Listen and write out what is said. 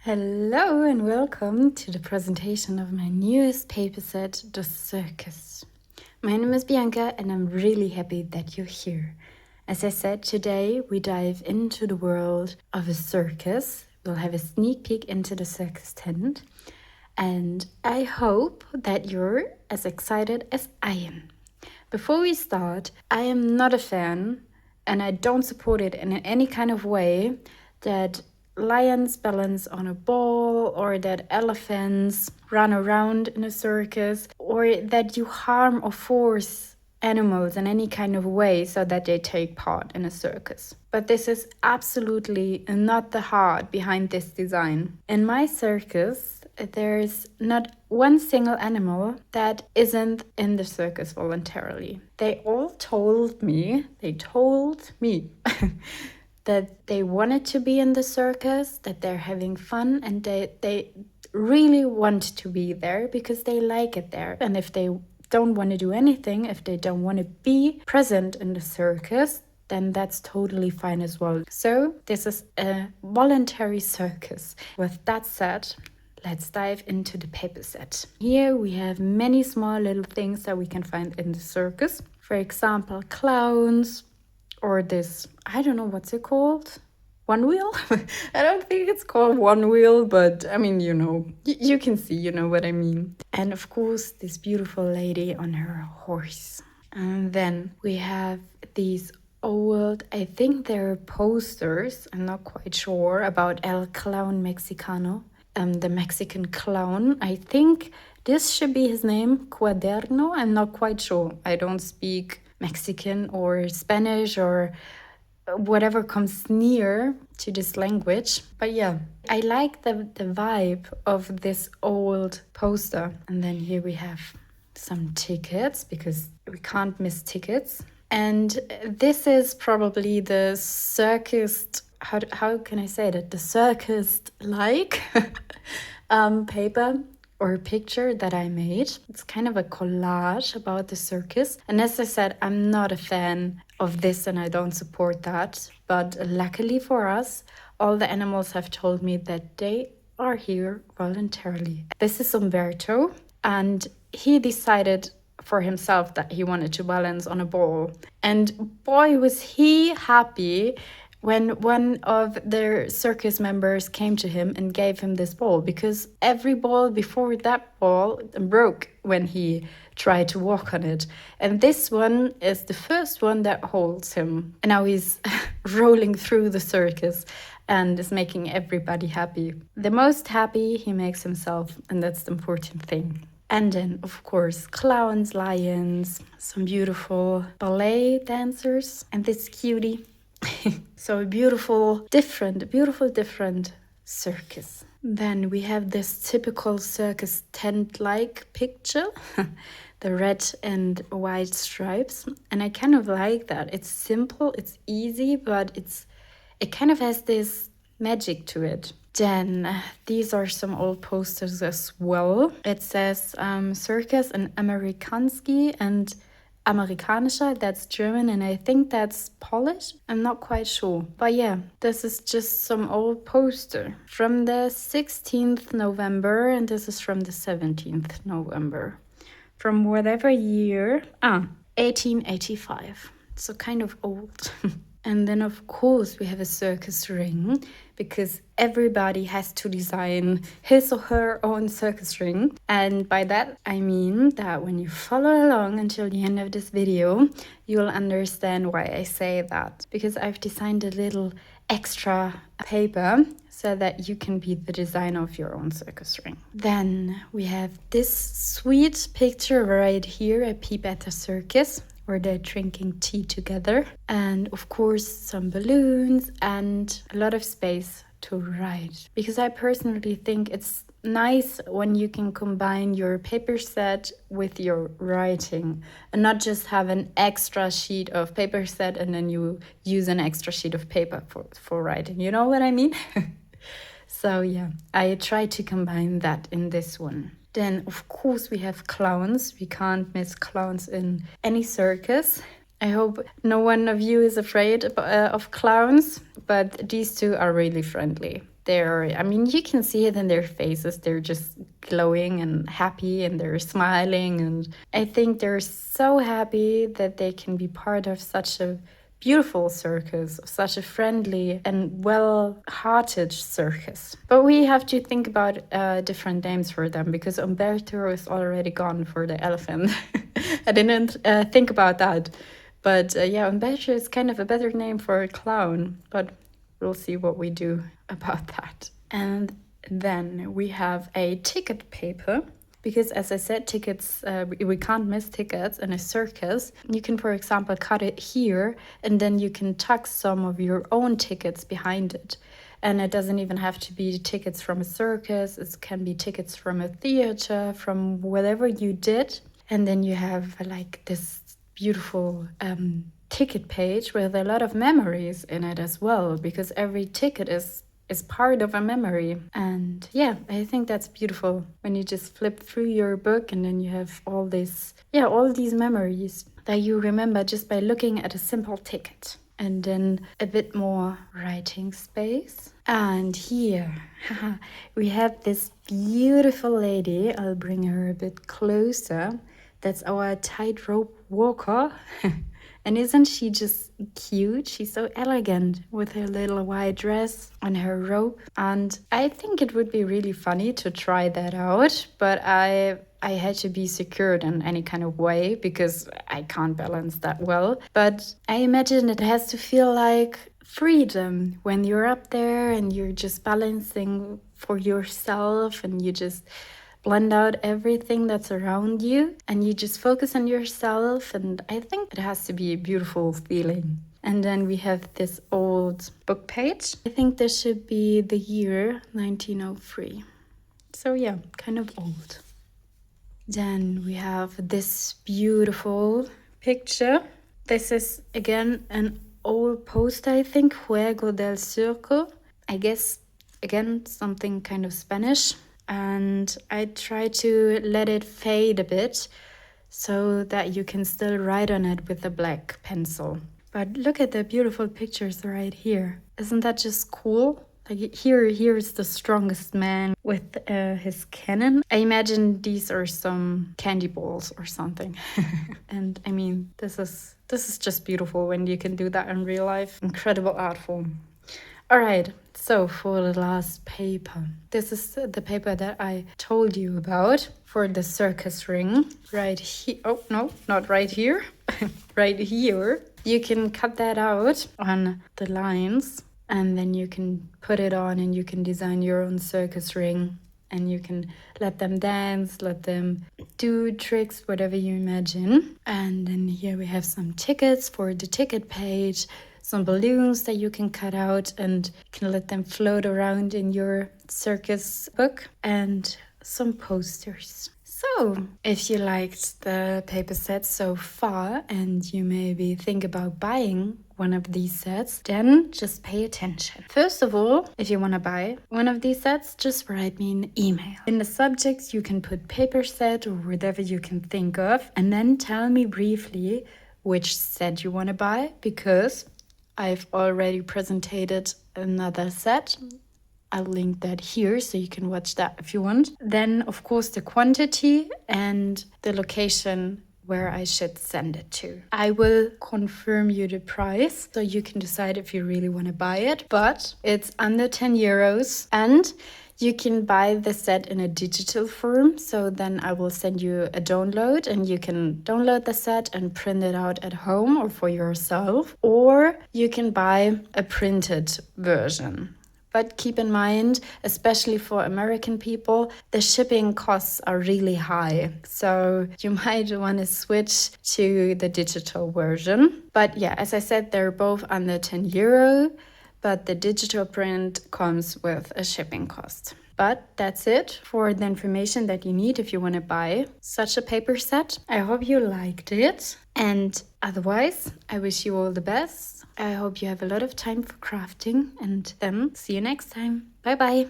Hello and welcome to the presentation of my newest paper set, The Circus. My name is Bianca and I'm really happy that you're here. As I said, today we dive into the world of a circus. We'll have a sneak peek into the circus tent and I hope that you're as excited as I am. Before we start, I am not a fan and I don't support it in any kind of way that lions balance on a ball or that elephants run around in a circus or that you harm or force animals in any kind of way so that they take part in a circus. But this is absolutely not the heart behind this design. In my circus, there's not one single animal that isn't in the circus voluntarily. They all told me that they wanted to be in the circus, that they're having fun, and they really want to be there because they like it there. And if they don't want to do anything, if they don't want to be present in the circus, then that's totally fine as well. So this is a voluntary circus. With that said, let's dive into the paper set. Here we have many small little things that we can find in the circus. For example, clowns, or this, I don't know what's it called? One wheel? I don't think it's called one wheel, but I mean, you can see, you know what I mean. And of course, this beautiful lady on her horse. And then we have these old, I think they're posters, I'm not quite sure, about El Clown Mexicano, the Mexican clown. I think this should be his name, Cuaderno. I'm not quite sure. I don't speak Mexican or Spanish or whatever comes near to this language. But yeah, I like the vibe of this old poster. And then here we have some tickets because we can't miss tickets. And this is probably the circus, how can I say that? The circus-like paper or picture that I made. It's kind of a collage about the circus. And as I said, I'm not a fan of this and I don't support that. But luckily for us, all the animals have told me that they are here voluntarily. This is Umberto, and he decided for himself that he wanted to balance on a ball. And boy, was he happy when one of their circus members came to him and gave him this ball, because every ball before that ball broke when he tried to walk on it. And this one is the first one that holds him. And now he's rolling through the circus and is making everybody happy. The most happy he makes himself, and that's the important thing. And then, of course, clowns, lions, some beautiful ballet dancers, and this cutie. So a beautiful, different circus. Then we have this typical circus tent-like picture, the red and white stripes. And I kind of like that. It's simple, it's easy, but it kind of has this magic to it. Then these are some old posters as well. It says Circus and Amerikanski and Amerikanischer, that's German, and I think that's Polish. I'm not quite sure. But yeah, this is just some old poster from the 16th November, and this is from the 17th November. From whatever year, 1885. So kind of old. And then, of course, we have a circus ring, because everybody has to design his or her own circus ring. And by that, I mean that when you follow along until the end of this video, you'll understand why I say that. Because I've designed a little extra paper so that you can be the designer of your own circus ring. Then we have this sweet picture right here, a peep at the circus, where they're drinking tea together. And of course, some balloons and a lot of space to write. Because I personally think it's nice when you can combine your paper set with your writing and not just have an extra sheet of paper set and then you use an extra sheet of paper for writing. You know what I mean? So yeah, I try to combine that in this one. Then, of course, we have clowns. We can't miss clowns in any circus. I hope no one of you is afraid of clowns, but these two are really friendly. I mean, you can see it in their faces. They're just glowing and happy and they're smiling. And I think they're so happy that they can be part of such a beautiful circus, such a friendly and well-hearted circus. But we have to think about different names for them because Umberto is already gone for the elephant. I didn't think about that. But yeah, Umberto is kind of a better name for a clown. But we'll see what we do about that. And then we have a ticket paper. Because as I said, tickets, we can't miss tickets in a circus. You can, for example, cut it here and then you can tuck some of your own tickets behind it. And it doesn't even have to be tickets from a circus. It can be tickets from a theater, from whatever you did. And then you have like this beautiful ticket page with a lot of memories in it as well, because every ticket is part of a memory. And yeah, I think that's beautiful when you just flip through your book and then you have all these memories that you remember just by looking at a simple ticket. And then a bit more writing space. And here we have this beautiful lady. I'll bring her a bit closer. That's our tightrope walker. And isn't she just cute? She's so elegant with her little white dress and her robe. And I think it would be really funny to try that out. But I had to be secured in any kind of way because I can't balance that well. But I imagine it has to feel like freedom when you're up there and you're just balancing for yourself and you just blend out everything that's around you and you just focus on yourself. And I think it has to be a beautiful feeling. And then we have this old book page. I think this should be the year 1903. So yeah, kind of old. Then we have this beautiful picture. This is again an old poster, I think, Juego del Circo. I guess, again, something kind of Spanish. And I try to let it fade a bit so that you can still write on it with a black pencil. But look at the beautiful pictures right here. Isn't that just cool? Like here is the strongest man with his cannon. I imagine these are some candy balls or something. And I mean, this is just beautiful when you can do that in real life. Incredible art form. All right, so for the last paper. This is the paper that I told you about for the circus ring. Right here. Oh, no, not right here. Right here. You can cut that out on the lines and then you can put it on and you can design your own circus ring and you can let them dance, let them do tricks, whatever you imagine. And then here we have some tickets for the ticket page, some balloons that you can cut out and can let them float around in your circus book, and some posters. So, if you liked the paper set so far and you maybe think about buying one of these sets, then just pay attention. First of all, if you want to buy one of these sets, just write me an email. In the subject, you can put paper set or whatever you can think of, and then tell me briefly which set you want to buy, because I've already presented another set. I'll link that here so you can watch that if you want. Then, of course, the quantity and the location where I should send it to. I will confirm you the price so you can decide if you really want to buy it. But it's under 10 euros and you can buy the set in a digital form. So then I will send you a download and you can download the set and print it out at home or for yourself. Or you can buy a printed version. But keep in mind, especially for American people, the shipping costs are really high. So you might want to switch to the digital version. But yeah, as I said, they're both under 10 euro, but the digital print comes with a shipping cost. But that's it for the information that you need if you want to buy such a paper set. I hope you liked it. And otherwise, I wish you all the best. I hope you have a lot of time for crafting, and then see you next time. Bye bye.